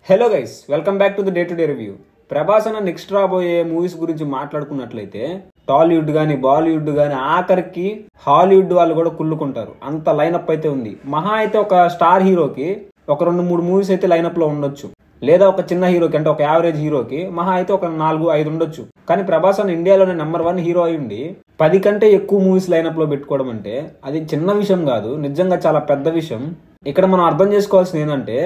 Hello guys, welcome back to the day to day review. Prabhas అన్న next రాబోయే movies గురించి మాట్లాడుకున్నట్లయితే టాలీవుడ్ గానీ బాలీవుడ్ గానీ ఆఖరికి హాలీవుడ్ వాళ్ళు కూడా కుళ్ళుకుంటారు. అంత లైనప్ అయితే ఉంది. మహా అయితే ఒక స్టార్ హీరోకి ఒక 2-3 మూవీస్ అయితే లైనప్ లో ఉండొచ్చు, లేదా ఒక చిన్న హీరోకి అంటే ఒక యావరేజ్ హీరోకి మహా అయితే ఒక 4-5 ఉండొచ్చు. కానీ ప్రభాస్ అన్న ఇండియాలోనే నెంబర్ 1 హీరో అయ్యుండి 10 కంటే ఎక్కువ మూవీస్ లైనప్ లో పెట్టుకోవడం అంటే అది చిన్న విషయం కాదు, నిజంగా చాలా పెద్ద విషయం. ఇక్కడ మనం అర్థం చేసుకోవాల్సింది ఏంటంటే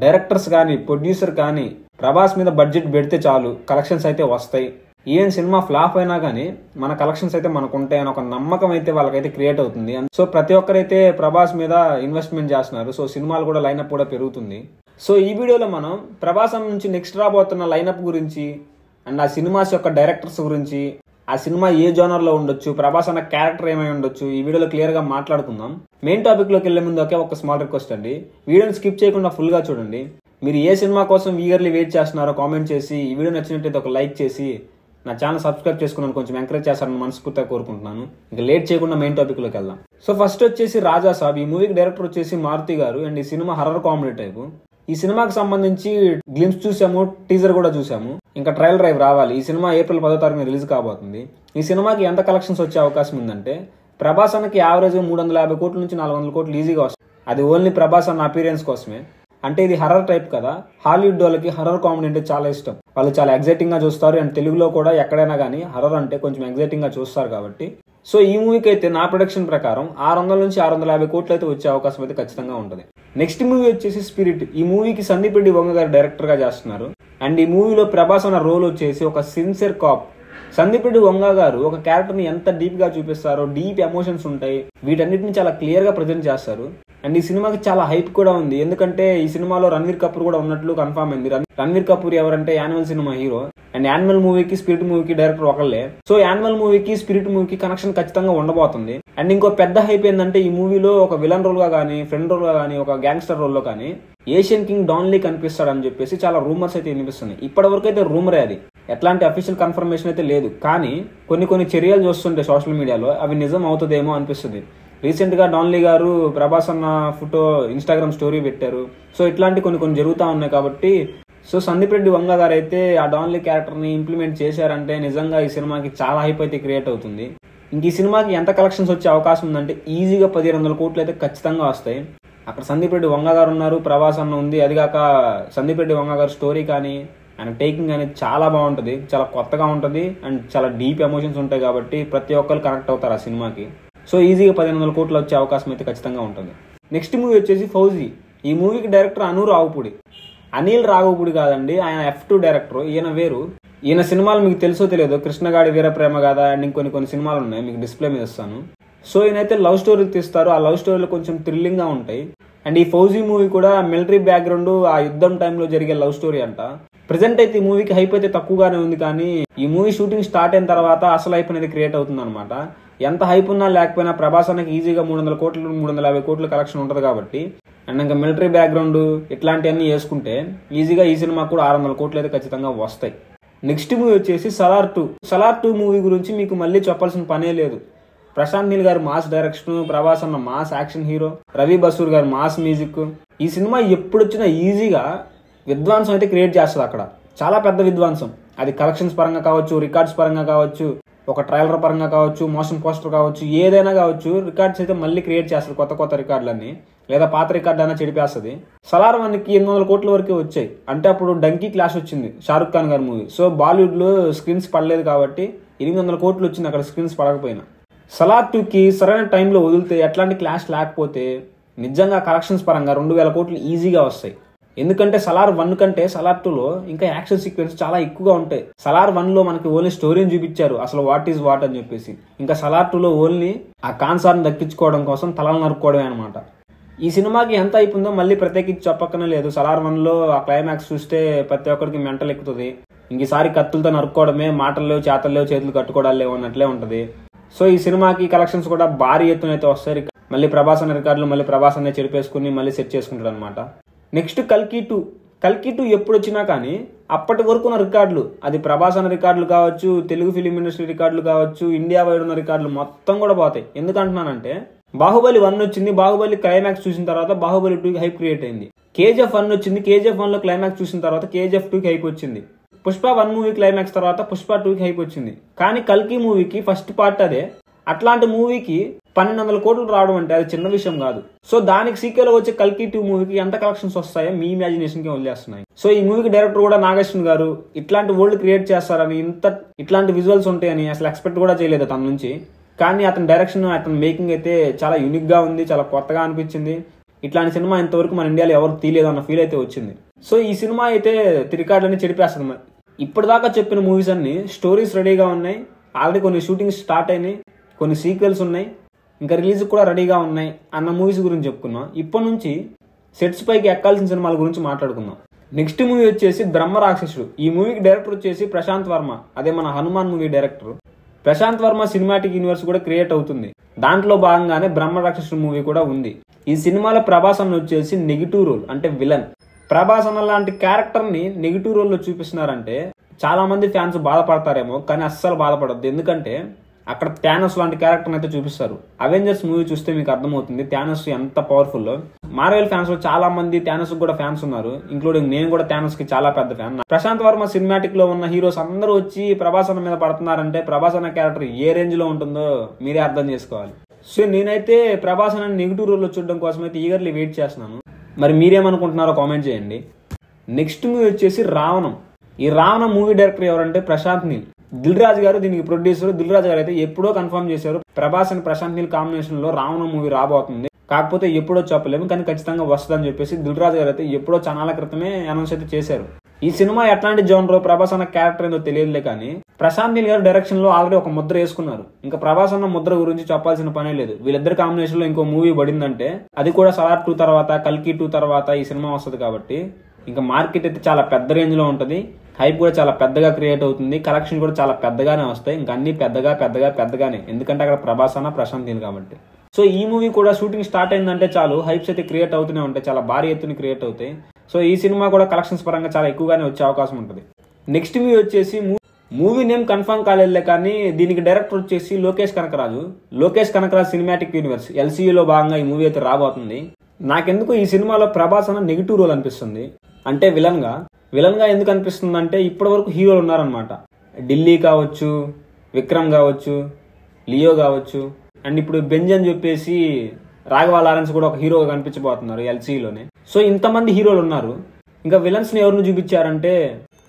డైరెక్టర్స్ కానీ ప్రొడ్యూసర్ కానీ ప్రభాస్ మీద బడ్జెట్ పెడితే చాలు కలెక్షన్స్ అయితే వస్తాయి. ఈవెన్ సినిమా ఫ్లాప్ అయినా కానీ మన కలెక్షన్స్ అయితే మనకు ఉంటాయి అని ఒక నమ్మకం అయితే వాళ్ళకైతే క్రియేట్ అవుతుంది. సో ప్రతి ఒక్కరైతే ప్రభాస్ మీద ఇన్వెస్ట్మెంట్ చేస్తున్నారు. సో సినిమాలు కూడా లైనప్ కూడా పెరుగుతుంది. సో ఈ వీడియోలో మనం ప్రభాస్ నుంచి నెక్స్ట్ రాబోతున్న లైనప్ గురించి అండ్ ఆ సినిమాస్ యొక్క డైరెక్టర్స్ గురించి, ఆ సినిమా ఏ జోనర్ లో ఉండొచ్చు, ప్రభాస్ అన్న క్యారెక్టర్ ఏమై ఉండొచ్చు, ఈ వీడియోలో క్లియర్ గా మాట్లాడుకుందాం. మెయిన్ టాపిక్ లోకి వెళ్లే ముందు ఒక స్మాల్ రిక్వెస్ట్ అండి, వీడియోని స్కిప్ చేయకుండా ఫుల్ గా చూడండి. మీరు ఏ సినిమా కోసం ఈగర్లీ వెయిట్ చేస్తున్నారో కామెంట్ చేసి, ఈ వీడియో నచ్చినట్టయితే ఒక లైక్ చేసి నా ఛానల్ సబ్స్క్రైబ్ చేసుకున్నాను కొంచెం ఎంకరేజ్ చేస్తారని మనస్ఫూర్తిగా కోరుకుంటున్నాను. ఇంకా లేట్ చేయకుండా మెయిన్ టాపిక్ లోకి వెళ్దాం. సో ఫస్ట్ వచ్చేసి రాజా సాబ్. ఈ మూవీకి డైరెక్టర్ వచ్చేసి మారుతి గారు అండ్ ఈ సినిమా హర్రర్ కామెడీ టైపు. ఈ సినిమాకి సంబంధించి గ్లిమ్స్ చూసాము, టీజర్ కూడా చూసాము, ఇంకా ట్రయల్ డ్రైవ్ రావాలి. ఈ సినిమా ఏప్రిల్ 10వ తారీఖున రిలీజ్ కాబోతుంది. ఈ సినిమాకి ఎంత కలెక్షన్స్ వచ్చే అవకాశం ఉందంటే ప్రభాస్ అన్నకి యావరేజ్ 350 కోట్ల నుంచి 400 కోట్లు ఈజీగా వస్తుంది. అది ఓన్లీ ప్రభాస్ అన్న అపీరియన్స్ కోసమే. అంటే ఇది హర్రర్ టైప్ కదా, హాలీవుడ్ వాళ్ళకి హర్రర్ కామెడీ అంటే చాలా ఇష్టం. వాళ్ళు చాలా ఎగ్జైటింగ్ గా చూస్తారు అండ్ తెలుగులో కూడా ఎక్కడైనా కానీ హర్రర్ అంటే కొంచెం ఎగ్జైటింగ్ గా చూస్తారు కాబట్టి. సో ఈ మూవీకి అయితే నా ప్రొడక్షన్ ప్రకారం 600 నుంచి 650 కోట్లు అయితే వచ్చే అవకాశం అయితే ఖచ్చితంగా ఉంటుంది. నెక్స్ట్ మూవీ వచ్చేసి స్పిరిట్. ఈ మూవీకి సందీప్ రెడ్డి వంగ గారు డైరెక్టర్ గా చేస్తున్నారు అండ్ ఈ మూవీలో ప్రభాస్ అన్న రోల్ వచ్చేసి ఒక సిన్సియర్ కాప్. సందీప్ రెడ్డి వంగ గారు ఒక క్యారెక్టర్ ని ఎంత డీప్ గా చూపిస్తారో, డీప్ ఎమోషన్స్ ఉంటాయి, వీటన్నిటిని చాలా క్లియర్ గా ప్రజెంట్ చేస్తారు. అండ్ ఈ సినిమాకి చాలా హైప్ కూడా ఉంది, ఎందుకంటే ఈ సినిమాలో రణ్వీర్ కపూర్ కూడా ఉన్నట్లు కన్ఫర్మ్ అయింది. రణ్వీర్ కపూర్ ఎవరంటే animal cinema hero and animal మూవీకి స్పిరిట్ మూవీకి డైరెక్టర్ ఒకళ్ళే. సో యానిమల్ మూవీకి స్పిరిట్ మూవీకి కనెక్షన్ ఖచ్చితంగా ఉండబోతుంది. అండ్ ఇంకో పెద్ద హైప్ ఏంటంటే ఈ మూవీలో ఒక విలన్ రోల్ గా కానీ, ఫ్రెండ్ రోల్ గా కానీ, ఒక గ్యాంగ్స్టర్ రోల్ లో కానీ ఏషియన్ కింగ్ డాన్ లీ కనిపిస్తాడు అని చెప్పేసి చాలా రూమర్స్ అయితే వినిపిస్తున్నాయి. ఇప్పటి వరకు అయితే రూమరే, అది ఎట్లాంటి అఫీషియల్ కన్ఫర్మేషన్ అయితే లేదు. కానీ కొన్ని చర్యలు చూస్తుంటే సోషల్ మీడియాలో అవి నిజం అవుతుందేమో అనిపిస్తుంది. రీసెంట్ గా డాన్ లీ గారు ప్రభాస్ అన్న ఫోటో ఇన్స్టాగ్రామ్ స్టోరీ పెట్టారు. సో ఇట్లాంటి కొన్ని జరుగుతూ ఉన్నాయి కాబట్టి సో సందీప్ రెడ్డి వంగ గారు అయితే ఆ డాన్ లీ క్యారెక్టర్ ని ఇంప్లిమెంట్ చేశారంటే నిజంగా ఈ సినిమాకి చాలా హైప్ అయితే క్రియేట్ అవుతుంది. ఇంక ఈ సినిమాకి ఎంత కలెక్షన్స్ వచ్చే అవకాశం ఉందంటే ఈజీగా 1500 కోట్లు అయితే ఖచ్చితంగా వస్తాయి. అక్కడ సందీప్ రెడ్డి వంగ గారు ఉన్నారు, ప్రభాస్ అన్న ఉంది. అది కాక సందీప్ రెడ్డి వంగ గారు స్టోరీ కానీ ఆయన టేకింగ్ అనేది చాలా బాగుంటుంది, చాలా కొత్తగా ఉంటుంది అండ్ చాలా డీప్ ఎమోషన్స్ ఉంటాయి కాబట్టి ప్రతి ఒక్కరు కనెక్ట్ అవుతారు ఆ సినిమాకి. సో ఈజీగా 1500 కోట్లు వచ్చే అవకాశం అయితే ఖచ్చితంగా ఉంటుంది. నెక్స్ట్ మూవీ వచ్చేసి ఫౌజీ. ఈ మూవీకి డైరెక్టర్ అనిల్ రావుపూడి కాదండి, ఆయన F2 డైరెక్టర్. ఈయన వేరు. ఈయన సినిమాలు మీకు తెలుసో తెలియదు, కృష్ణగాడి వీరప్రేమ గాథ అండ్ ఇంకొన్ని సినిమాలు ఉన్నాయి, మీకు డిస్ప్లే మీద ఇస్తాను. సో ఈయనైతే లవ్ స్టోరీలు తీస్తారు, ఆ లవ్ స్టోరీలు కొంచెం థ్రిల్లింగ్ గా ఉంటాయి. అండ్ ఈ ఫౌజీ మూవీ కూడా మిలిటరీ బ్యాక్గ్రౌండ్, ఆ యుద్ధం టైంలో జరిగే లవ్ స్టోరీ అంట. ప్రెసెంట్ అయితే ఈ మూవీకి హైప్ అయితే తక్కువగానే ఉంది, కానీ ఈ మూవీ షూటింగ్ స్టార్ట్ అయిన తర్వాత అసలు హైప్ అనేది క్రియేట్ అవుతుంది అనమాట. ఎంత హైప్ ఉన్నా లేకపోయినా ప్రభాస్ అన్నకి ఈజీగా 300 కోట్లు 350 కోట్ల కలెక్షన్ ఉంటుంది కాబట్టి అండ్ ఇంకా మిలిటరీ బ్యాక్గ్రౌండ్ ఇట్లాంటివన్నీ వేసుకుంటే ఈజీగా ఈ సినిమా కూడా 600 కోట్లు అయితే ఖచ్చితంగా వస్తాయి. నెక్స్ట్ మూవీ వచ్చేసి సలార్ 2 మూవీ గురించి మీకు మళ్ళీ చెప్పాల్సిన పనే లేదు. ప్రశాంత్ నీల్ గారు మాస్ డైరెక్షన్, ప్రభాస్ అన్న mass action hero, Ravi Basur గారు మాస్ మ్యూజిక్. ఈ సినిమా ఎప్పుడు వచ్చినా ఈజీగా విధ్వంసం అయితే క్రియేట్ చేస్తుంది. అక్కడ చాలా పెద్ద విధ్వంసం, అది కలెక్షన్స్ పరంగా కావచ్చు, రికార్డ్స్ పరంగా కావచ్చు, ఒక ట్రైలర్ పరంగా కావచ్చు, మోషన్ పోస్టర్ కావచ్చు, ఏదైనా కావచ్చు, రికార్డ్స్ అయితే మళ్ళీ క్రియేట్ చేస్తారు. కొత్త రికార్డులన్నీ, లేదా పాత రికార్డు అయినా చెడిపేస్తుంది. సలార్ 1కి 800 కోట్ల వరకే వచ్చాయి. అంటే అప్పుడు డంకీ క్లాష్ వచ్చింది షారుఖ్ ఖాన్ గారి మూవీ. సో బాలీవుడ్ లో స్క్రీన్స్ పడలేదు కాబట్టి 800 కోట్లు వచ్చింది అక్కడ స్క్రీన్స్ పడకపోయినా. సలార్ 2కి సరైన టైంలో వదిలితే ఎట్లాంటి క్లాష్ లేకపోతే నిజంగా కలెక్షన్స్ పరంగా 2000 కోట్లు ఈజీగా వస్తాయి. ఎందుకంటే సలార్ 1 కంటే సలార్ 2లో ఇంకా యాక్షన్ సీక్వెన్స్ చాలా ఎక్కువగా ఉంటాయి. సలార్ 1లో మనకి ఓన్లీ స్టోరీని చూపించారు, అసలు వాట్ ఈజ్ వాట్ అని చెప్పేసి. ఇంకా సలార్ 2లో ఓన్లీ ఆ కాన్సార్ని దక్కించుకోవడం కోసం తలలు నరుక్కోవడమే అనమాట. ఈ సినిమాకి ఎంత అయిపోయిందో మళ్ళీ ప్రత్యేకించి చెప్పక్కనే లేదు. సలార్ 1లో ఆ క్లైమాక్స్ చూస్తే ప్రతి ఒక్కరికి మెంటల్ ఎక్కుతుంది. ఇంకసారి కత్తులతో నరుక్కోవడమే, మాటలు లేవు, చేతలు లేవు, చేతులు కట్టుకోవడాలు లేవు అన్నట్లే ఉంటది. సో ఈ సినిమాకి కలెక్షన్స్ కూడా భారీ ఎత్తున అయితే వస్తాయి. మళ్ళీ ప్రభాస్ అనే రికార్డులు మళ్ళీ ప్రభాస్ అనే చెరిపేసుకుని మళ్ళీ సెట్ చేసుకుంటాడు అనమాట. నెక్స్ట్ కల్కి 2 ఎప్పుడు వచ్చినా కానీ అప్పటి వరకు ఉన్న రికార్డులు, అది ప్రభాస్ అన్న రికార్డులు కావచ్చు, తెలుగు ఫిలిం ఇండస్ట్రీ రికార్డులు కావచ్చు, ఇండియా వైడ్ ఉన్న రికార్డులు మొత్తం కూడా పోతాయి. ఎందుకంటున్నానంటే బాహుబలి 1 వచ్చింది, బాహుబలి క్లైమాక్స్ చూసిన తర్వాత బాహుబలి 2కి హైప్ క్రియేట్ అయింది. KGF 1 వచ్చింది, KGF 1 లో క్లైమాక్స్ చూసిన తర్వాత KGF 2కి హైప్ వచ్చింది. పుష్ప 1 మూవీ క్లైమాక్స్ తర్వాత పుష్ప 2కి హైప్ వచ్చింది. కానీ కల్కి మూవీకి ఫస్ట్ పార్ట్ అదే. అట్లాంటి మూవీకి 1200 కోట్లు రావడం అంటే అది చిన్న విషయం కాదు. సో దానికి సీక్వెల్ వచ్చే కల్కి 2 మూవీకి ఎంత కలెక్షన్స్ వస్తాయో మీ ఇమాజినేషన్ కి వదిలేస్తున్నాయి. సో ఈ మూవీకి డైరెక్టర్ కూడా నాగేశ్వరన్ గారు ఇట్లాంటి వరల్డ్ క్రియేట్ చేస్తారని, ఇట్లాంటి విజువల్స్ ఉంటాయని అసలు ఎక్స్పెక్ట్ కూడా చేయలేదు తన నుంచి. కానీ అతని డైరెక్షన్, అతని మేకింగ్ అయితే చాలా యూనిక్ గా ఉంది, చాలా కొత్తగా అనిపించింది. ఇట్లాంటి సినిమా ఇంతవరకు మన ఇండియాలో ఎవరు తీయలేదు అన్న ఫీల్ అయితే వచ్చింది. సో ఈ సినిమా అయితే రికార్డులన్నీ చెడిపేస్తుంది. ఇప్పటిదాకా చెప్పిన మూవీస్ అన్ని స్టోరీస్ రెడీగా ఉన్నాయి, ఆల్రెడీ కొన్ని షూటింగ్స్ స్టార్ట్ అయినాయి, కొన్ని సీక్వెల్స్ ఉన్నాయి, ఇంకా రిలీజ్ కూడా రెడీగా ఉన్నాయి అన్న మూవీస్ గురించి చెప్పుకున్నాం. ఇప్పటి నుంచి సెట్స్ పైకి ఎక్కాల్సిన సినిమాల గురించి మాట్లాడుకుందాం. నెక్స్ట్ మూవీ వచ్చేసి బ్రహ్మరాక్షసుడు. ఈ మూవీకి డైరెక్టర్ వచ్చేసి ప్రశాంత్ వర్మ, అదే మన Hanuman movie director. Prashanth Varma cinematic universe కూడా క్రియేట్ అవుతుంది. దాంట్లో భాగంగానే బ్రహ్మరాక్షసుడు మూవీ కూడా ఉంది. ఈ సినిమాలో ప్రభాస్ అన్న వచ్చేసి నెగిటివ్ రోల్, అంటే విలన్. ప్రభాస్ అన్న లాంటి క్యారెక్టర్ ని నెగిటివ్ రోల్ లో చూపిస్తున్నారంటే చాలా మంది ఫ్యాన్స్ బాధపడతారేమో, కానీ అస్సలు బాధపడద్దు. ఎందుకంటే అక్కడ థానోస్ లాంటి క్యారెక్టర్ అయితే చూపిస్తారు. అవెంజర్స్ మూవీ చూస్తే మీకు అర్థమవుతుంది థానోస్ ఎంత పవర్ఫుల్. మార్వెల్ ఫ్యాన్స్ లో చాలా మంది థానోస్ కూడా ఫ్యాన్స్ ఉన్నారు, ఇంక్లూడింగ్ నేను కూడా థానోస్ కి చాలా పెద్ద ఫ్యాన్. ప్రశాంత్ వర్మ సినిమాటిక్ లో ఉన్న హీరోస్ అందరూ వచ్చి ప్రభాస్ అన్న మీద పడుతున్నారంటే ప్రభాస్ అన్న క్యారెక్టర్ ఏ రేంజ్ లో ఉంటుందో మీరే అర్థం చేసుకోవాలి. సో నేనైతే ప్రభాస్ అన్న నెగిటివ్ రోల్ లో చూడడం కోసం అయితే ఈగర్లీ వెయిట్ చేస్తున్నాను. మరి మీరేమనుకుంటున్నారో కామెంట్ చేయండి. నెక్స్ట్ మూవీ వచ్చేసి రావణం. ఈ రావణం మూవీ డైరెక్టర్ ఎవరంటే ప్రశాంత్ నీల్. దిల్ రాజు గారు దీనికి ప్రొడ్యూసర్. దిల్ రాజు గారు అయితే ఎప్పుడో కన్ఫర్మ్ చేశారు ప్రభాస్ అండ్ ప్రశాంత్ నీల్ కాంబినేషన్ లో రావణం మూవీ రాబోతుంది. కాకపోతే ఎప్పుడో చెప్పలేము, కానీ ఖచ్చితంగా వస్తుందని చెప్పేసి దిల్ రాజు గారు అయితే ఎప్పుడో చాలాల క్రితమే అనౌన్స్ అయితే చేశారు. ఈ సినిమా ఎట్లాంటి జోనర్, ప్రభాస్ అన్న క్యారెక్టర్ ఏందో తెలియదులే, కానీ ప్రశాంత్ నీల్ గారు డైరెక్షన్ లో ఆల్రెడీ ఒక ముద్ర వేసుకున్నారు. ఇంకా ప్రభాస్ అన్న ముద్ర గురించి చెప్పాల్సిన పనే లేదు. వీళ్ళిద్దరు కాంబినేషన్ లో ఇంకో మూవీ పడిందంటే అది కూడా సలార్ 2 తర్వాత, కల్కి 2 తర్వాత ఈ సినిమా వస్తుంది. కాబట్టి ఇంకా మార్కెట్ అయితే చాలా పెద్ద రేంజ్ లో ఉంటది, హైప్ కూడా చాలా పెద్దగా క్రియేట్ అవుతుంది, కలెక్షన్ కూడా చాలా పెద్దగానే వస్తాయి. ఇంకా అన్ని పెద్దగానే, ఎందుకంటే అక్కడ ప్రభాస్ అన్న ప్రశాంత్ నీల్ కాబట్టి. సో ఈ మూవీ కూడా షూటింగ్ స్టార్ట్ అయిందంటే చాలు హైప్స్ అయితే క్రియేట్ అవుతూనే ఉంటాయి, చాలా భారీ ఎత్తున క్రియేట్ అవుతాయి. సో ఈ సినిమా కూడా కలెక్షన్స్ పరంగా చాలా ఎక్కువగానే వచ్చే అవకాశం ఉంటుంది. నెక్స్ట్ మూవీ వచ్చేసి మూవీ నేమ్ కన్ఫర్మ్ కాలేదులే, కానీ దీనికి డైరెక్టర్ వచ్చేసి లోకేష్ కనకరాజు. లోకేష్ కనకరాజు సినిమాటిక్ యూనివర్స్ LCUలో భాగంగా ఈ మూవీ అయితే రాబోతుంది. నాకెందుకు ఈ సినిమాలో ప్రభాస్ అన్న నెగిటివ్ రోల్ అనిపిస్తుంది, అంటే విలన్ గా ఎందుకు అనిపిస్తుంది అంటే ఇప్పటి వరకు హీరోలు ఉన్నారనమాట. ఢిల్లీ కావచ్చు, విక్రమ్ కావచ్చు, లియో కావచ్చు, అండ్ ఇప్పుడు బెంజ్ అని చెప్పేసి రాఘవ లారెన్స్ కూడా ఒక హీరోగా కనిపించబోతున్నారు LCUలోనే. సో ఇంతమంది హీరోలు ఉన్నారు. ఇంకా విలన్స్ ని ఎవరిని చూపించారంటే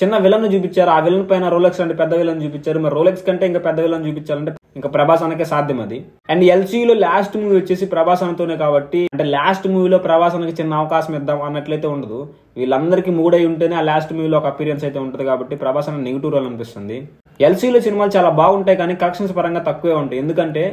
చిన్న విలన్ ను చూపించారు. ఆ విలన్ పైన రోలెక్స్ అంటే పెద్ద విలన్ చూపించారు. మరి రోలెక్స్ కంటే ఇంకా పెద్ద విలన్ చూపించాలంటే ఇంకా ప్రభాస్ అన్నకే సాధ్యం అది. అండ్ LCUలో లాస్ట్ మూవీ వచ్చేసి ప్రభాస్ అన్నతోనే కాబట్టి, అంటే లాస్ట్ మూవీలో ప్రభాస్ అన్నకి చిన్న అవకాశం ఇద్దాం అన్నట్లయితే ఉండదు. వీళ్ళందరికీ మూడై ఉంటేనే ఆ లాస్ట్ మూవీలో ఒక అపీరియన్స్ అయితే ఉంటుంది. కాబట్టి ప్రభాస్ అన్న నెగిటివ్ రోల్ అనిపిస్తుంది. LCUలో సినిమాలు చాలా బాగుంటాయి, కానీ కలెక్షన్స్ పరంగా తక్కువే ఉంటాయి. ఎందుకంటే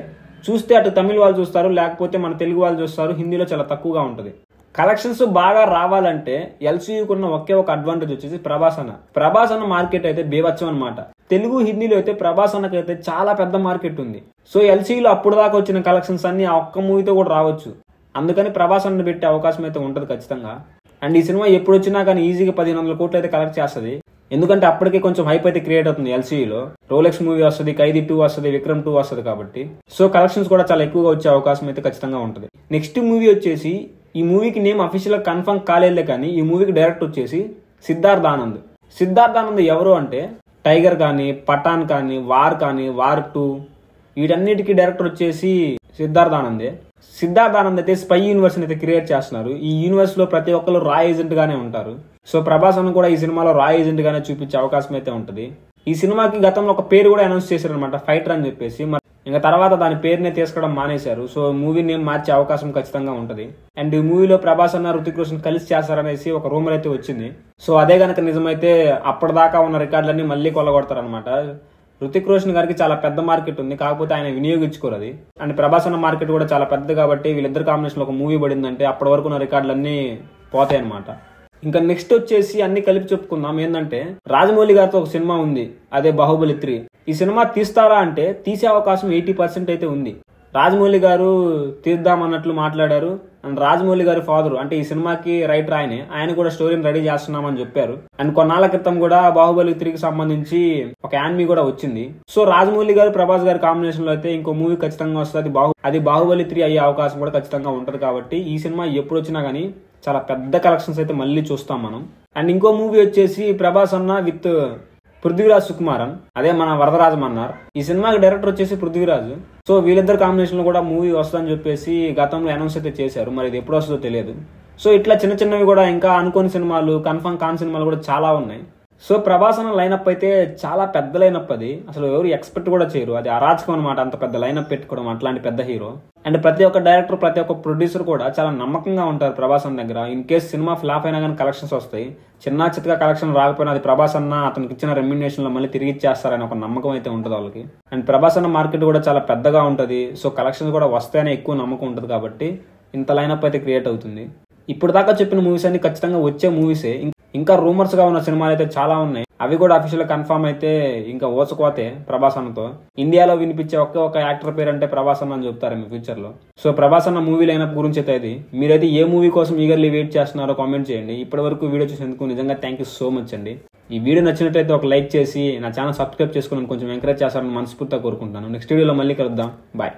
చూస్తే అటు తమిళ వాళ్ళు చూస్తారు, లేకపోతే మన తెలుగు వాళ్ళు చూస్తారు. హిందీలో చాలా తక్కువగా ఉంటుంది. కలెక్షన్స్ బాగా రావాలంటే LCUకున్న ఒకే ఒక అడ్వాంటేజ్ వచ్చేసి ప్రభాస్ అన్న మార్కెట్ అయితే బేవచ్చం అనమాట. తెలుగు హిందీలో అయితే ప్రభాస్ అన్నకైతే చాలా పెద్ద మార్కెట్ ఉంది. సో LCUలో అప్పుడు దాకా వచ్చిన కలెక్షన్స్ అన్ని ఆ ఒక్క మూవీతో కూడా రావచ్చు. అందుకని ప్రభాస్ అన్న పెట్టే అవకాశం అయితే ఉంటుంది ఖచ్చితంగా. అండ్ ఈ సినిమా ఎప్పుడు వచ్చినా కానీ ఈజీగా 1500 కోట్లు అయితే కలెక్ట్ చేస్తుంది. ఎందుకంటే అప్పటికే కొంచెం హైప్ అయితే క్రియేట్ అవుతుంది LCUలో. రోలెక్స్ మూవీ వస్తుంది, ఖైదీ 2 వస్తుంది, విక్రమ్ 2 వస్తుంది. కాబట్టి సో కలెక్షన్స్ కూడా చాలా ఎక్కువగా వచ్చే అవకాశం అయితే ఖచ్చితంగా ఉంటుంది. నెక్స్ట్ మూవీ వచ్చేసి, ఈ మూవీకి నేమ్ అఫీషియల్ గా కన్ఫర్మ్ కాలేదులే, కానీ ఈ మూవీకి డైరెక్టర్ వచ్చేసి సిద్ధార్థ్ ఆనంద్ ఎవరు అంటే టైగర్ కానీ, పఠాన్ కానీ, వార్ 2 వీటన్నిటికీ డైరెక్టర్ వచ్చేసి సిద్ధార్థ్ ఆనంద్ అయితే స్పై యూనివర్స్ అయితే క్రియేట్ చేస్తున్నారు. ఈ యూనివర్స్ లో ప్రతి ఒక్కరు రా ఏజెంట్ గానే ఉంటారు. సో ప్రభాస్ అన్న కూడా ఈ సినిమాలో రా ఏజెంట్ గానే చూపించే అవకాశం అయితే ఉంటుంది. ఈ సినిమాకి గతంలో ఒక పేరు కూడా అనౌన్స్ చేశారు అనమాట, ఫైటర్ అని చెప్పేసి. ఇంకా తర్వాత దాని పేరునే తీసుకోవడం మానేశారు. సో మూవీ నేమ్ మార్చే అవకాశం ఖచ్చితంగా ఉంటుంది. అండ్ ఈ మూవీలో ప్రభాస్ అన్న రుతిక్ రోషన్ కలిసి చేస్తారనేసి ఒక రూమర్ అయితే వచ్చింది. సో అదే గనక నిజమైతే అప్పటిదాకా ఉన్న రికార్డులన్నీ మళ్ళీ కొల్లగొడతారనమాట. రుతిక్ రోషన్ గారికి చాలా పెద్ద మార్కెట్ ఉంది, కాకపోతే ఆయన వినియోగించుకోరు అది. అండ్ ప్రభాస్ అన్న మార్కెట్ కూడా చాలా పెద్దది కాబట్టి వీళ్ళిద్దరు కాంబినేషన్ లో ఒక మూవీ పడిందంటే అప్పటి వరకు ఉన్న రికార్డులన్నీ పోతాయి అనమాట. ఇంకా నెక్స్ట్ వచ్చేసి అన్ని కలిపి చెప్పుకుందాం. ఏంటంటే రాజమౌళి గారితో ఒక సినిమా ఉంది, అదే బాహుబలి 3. ఈ సినిమా తీస్తారా అంటే తీసే అవకాశం 80% అయితే ఉంది. రాజమౌళి గారు తీద్దామన్నట్లు మాట్లాడారు. అండ్ రాజమౌళి గారి ఫాదర్ అంటే ఈ సినిమాకి రైటర్ ఆయన కూడా స్టోరీని రెడీ చేస్తున్నామని చెప్పారు. అండ్ కొన్నాళ్ళ క్రితం కూడా బాహుబలి 3కి సంబంధించి ఒక యానిమీ కూడా వచ్చింది. సో రాజమౌళి గారు ప్రభాస్ గారి కాంబినేషన్ లో అయితే ఇంకో మూవీ ఖచ్చితంగా వస్తుంది. అది బాహుబలి 3 అయ్యే అవకాశం కూడా ఖచ్చితంగా ఉంటది. కాబట్టి ఈ సినిమా ఎప్పుడు వచ్చినా గానీ చాలా పెద్ద కలెక్షన్స్ అయితే మళ్ళీ చూస్తాం మనం. అండ్ ఇంకో మూవీ వచ్చేసి ప్రభాస్ అన్న విత్ పృథ్వీరాజ్ సుకుమారన్, అదే మన వరదరాజమన్నారు. ఈ సినిమాకి డైరెక్టర్ వచ్చేసి పృథ్వీరాజ్. సో వీళ్ళిద్దరు కాంబినేషన్ లో కూడా మూవీ వస్తుందని చెప్పేసి గతంలో అనౌన్స్ అయితే చేశారు. మరి ఇది ఎప్పుడు వస్తుందో తెలియదు. సో ఇట్లా చిన్న చిన్నవి కూడా ఇంకా అనుకోని సినిమాలు, కన్ఫర్మ్ కాని సినిమాలు కూడా చాలా ఉన్నాయి. సో ప్రభాస్ అన్న లైనప్ అయితే చాలా పెద్ద లైనప్. అది అసలు ఎవరు ఎక్స్పెక్ట్ కూడా చేయరు. అది అరాచకం అనమాట, అంత పెద్ద లైనప్ పెట్టుకోవడం అట్లాంటి పెద్ద హీరో. అండ్ ప్రతి ఒక్క డైరెక్టర్, ప్రతి ఒక్క ప్రొడ్యూసర్ కూడా చాలా నమ్మకంగా ఉంటారు ప్రభాస్ అన్న దగ్గర. ఇన్ కేసు సినిమా ఫ్లాప్ అయినా కానీ కలెక్షన్స్ వస్తాయి. చిన్న చిత్తగా కలెక్షన్ రాకపోయినా అది ప్రభాస్ అన్న అతనికి ఇచ్చిన రెమ్యునేషన్ లో మళ్ళీ తిరిగి ఇచ్చేస్తారని ఒక నమ్మకం అయితే ఉంటుంది వాళ్ళకి. అండ్ ప్రభాస్ అన్న మార్కెట్ కూడా చాలా పెద్దగా ఉంటుంది. సో కలెక్షన్స్ కూడా వస్తాయనే ఎక్కువ నమ్మకం ఉంటుంది కాబట్టి ఇంత లైనప్ అయితే క్రియేట్ అవుతుంది. ఇప్పుడు దాకా చెప్పిన మూవీస్ అన్ని ఖచ్చితంగా వచ్చే మూవీసే. ఇంకా రూమర్స్ గా ఉన్న సినిమాలు అయితే చాలా ఉన్నాయి. అవి కూడా అఫీషియల్ కన్ఫర్మ్ అయితే ఇంకా ఓచుకోతే ప్రభాస్ అన్నతో. ఇండియాలో వినిపించే ఒక యాక్టర్ పేరు అంటే ప్రభాస్ అన్న అని చెప్తారు మీ ఫ్యూచర్ లో. సో ప్రభాస్ అన్న మూవీ లైనప్ గురించి అయితే ఇది. మీరైతే ఏ మూవీ కోసం ఈగర్లీ వెయిట్ చేస్తున్నారో కామెంట్ చేయండి. ఇప్పటి వరకు వీడియో చూసేందుకు నిజంగా థ్యాంక్ యూ సో మచ్ అండి. ఈ వీడియో నచ్చినట్లయితే ఒక లైక్ చేసి నా ఛానల్ సబ్స్క్రైబ్ చేసుకుని కొంచెం ఎంకరేజ్ చేస్తారని మనస్ఫూర్తిగా కోరుకుంటాను. నెక్స్ట్ వీడియోలో మళ్ళీ కలుద్దాం. బాయ్.